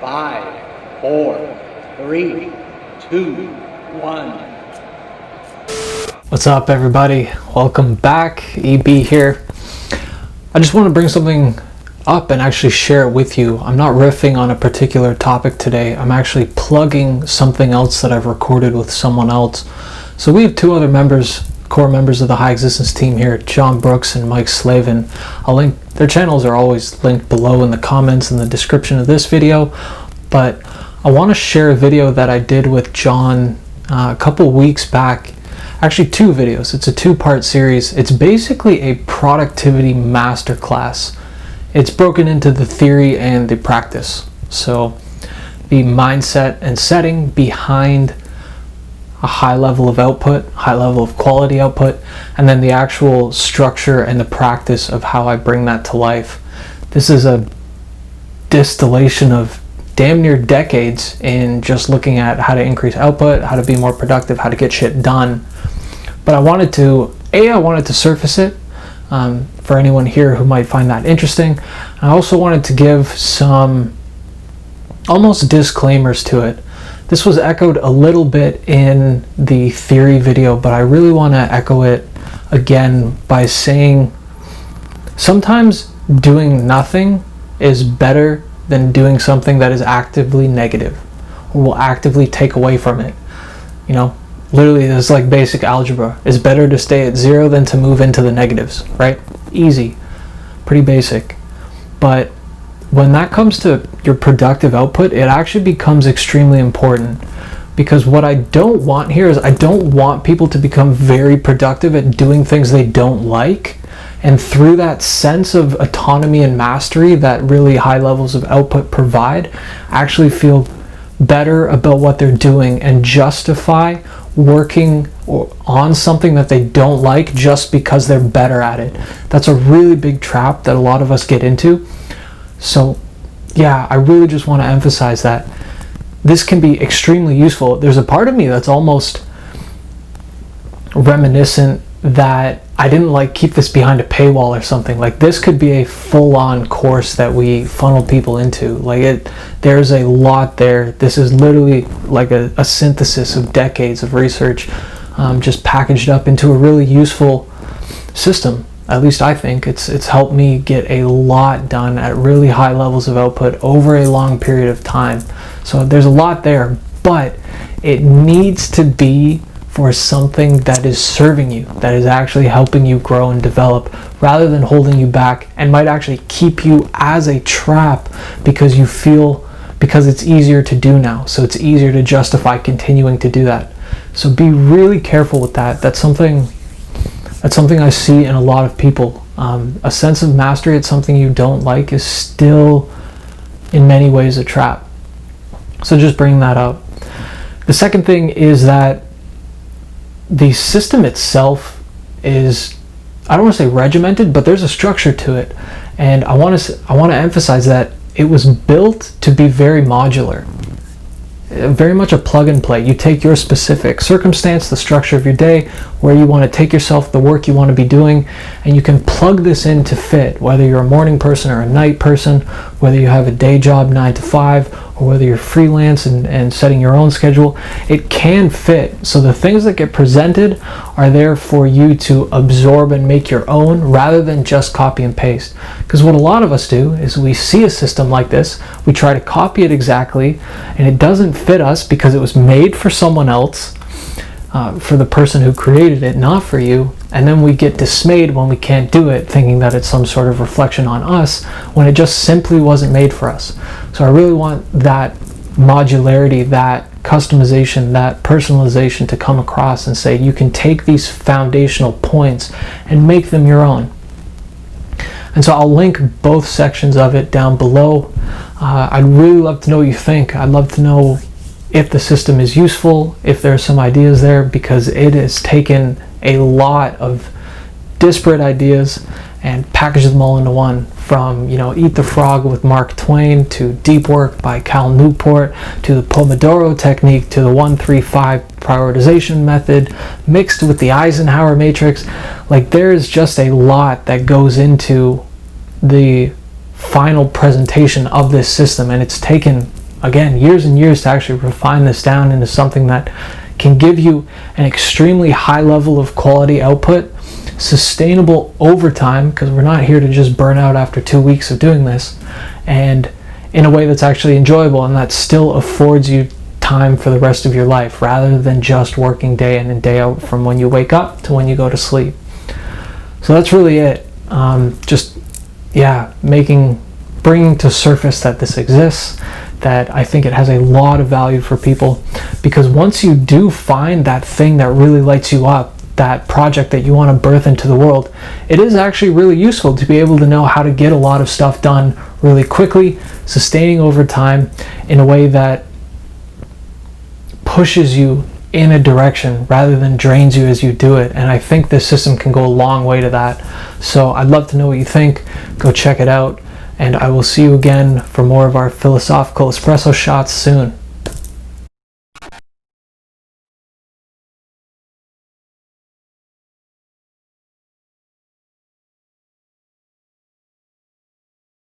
5, 4, 3, 2, 1. What's up, everybody? Welcome back. EB here. I just want to bring something up and actually share it with you. I'm not riffing on a particular topic today. I'm actually plugging something else that I've recorded with someone else. So we have two other core members of the HighExistence team here, John Brooks and Mike Slavin. I'll link their channels, are always linked below in the comments and the description of this video. But I want to share a video that I did with John a couple weeks back. Actually, two videos. It's a two-part series. It's basically a productivity masterclass. It's broken into the theory and the practice. So the mindset and setting behind a high level of output, high level of quality output, and then the actual structure and the practice of how I bring that to life. This is a distillation of damn near decades in just looking at how to increase output, how to be more productive, how to get shit done. But I wanted to surface it for anyone here who might find that interesting. I also wanted to give some almost disclaimers to it. This was echoed a little bit in the theory video, but I really want to echo it again by saying sometimes doing nothing is better than doing something that is actively negative or will actively take away from it. You know, literally it's like basic algebra. It's better to stay at zero than to move into the negatives, right? Easy, pretty basic. But when that comes to your productive output, it actually becomes extremely important, because what I don't want here is I don't want people to become very productive at doing things they don't like, and through that sense of autonomy and mastery that really high levels of output provide, actually feel better about what they're doing and justify working on something that they don't like just because they're better at it. That's a really big trap that a lot of us get into. So yeah, I really just want to emphasize that this can be extremely useful. There's a part of me that's almost reminiscent that I didn't keep this behind a paywall or something. Like, this could be a full-on course that we funnel people into. There's a lot there. This is literally like a synthesis of decades of research, just packaged up into a really useful system. At least I think it's helped me get a lot done at really high levels of output over a long period of time. So there's a lot there, but it needs to be for something that is serving you, that is actually helping you grow and develop, rather than holding you back and might actually keep you as a trap because it's easier to do now. So it's easier to justify continuing to do that. So be really careful with that. That's something I see in a lot of people. A sense of mastery at something you don't like is still in many ways a trap. So just bring that up. The second thing is that the system itself is, I don't want to say regimented, but there's a structure to it. And I want to emphasize that it was built to be very modular. Very much a plug and play. You take your specific circumstance, the structure of your day, where you want to take yourself, the work you want to be doing, and you can plug this in to fit, whether you're a morning person or a night person, whether you have a day job 9 to 5, or whether you're freelance and setting your own schedule. It can fit. So the things that get presented are there for you to absorb and make your own, rather than just copy and paste. Because what a lot of us do is we see a system like this, we try to copy it exactly, and it doesn't fit us because it was made for someone else, for the person who created it, not for you. And then we get dismayed when we can't do it, thinking that it's some sort of reflection on us, when it just simply wasn't made for us. So I really want that modularity, that customization, that personalization to come across and say you can take these foundational points and make them your own. And so I'll link both sections of it down below. I'd really love to know what you think. I'd love to know if the system is useful, if there are some ideas there, because it has taken a lot of disparate ideas and packaged them all into one, from Eat the Frog with Mark Twain, to Deep Work by Cal Newport, to the Pomodoro technique, to the 1-3-5 prioritization method, mixed with the Eisenhower matrix. There's just a lot that goes into the final presentation of this system, and it's taken again, years and years to actually refine this down into something that can give you an extremely high level of quality output, sustainable over time, because we're not here to just burn out after 2 weeks of doing this, and in a way that's actually enjoyable and that still affords you time for the rest of your life, rather than just working day in and day out from when you wake up to when you go to sleep. So that's really it. Bringing to surface that this exists, that I think it has a lot of value for people, because once you do find that thing that really lights you up, that project that you want to birth into the world, it is actually really useful to be able to know how to get a lot of stuff done really quickly, sustaining over time in a way that pushes you in a direction rather than drains you as you do it. And I think this system can go a long way to that. So I'd love to know what you think. Go check it out, and I will see you again for more of our philosophical espresso shots soon.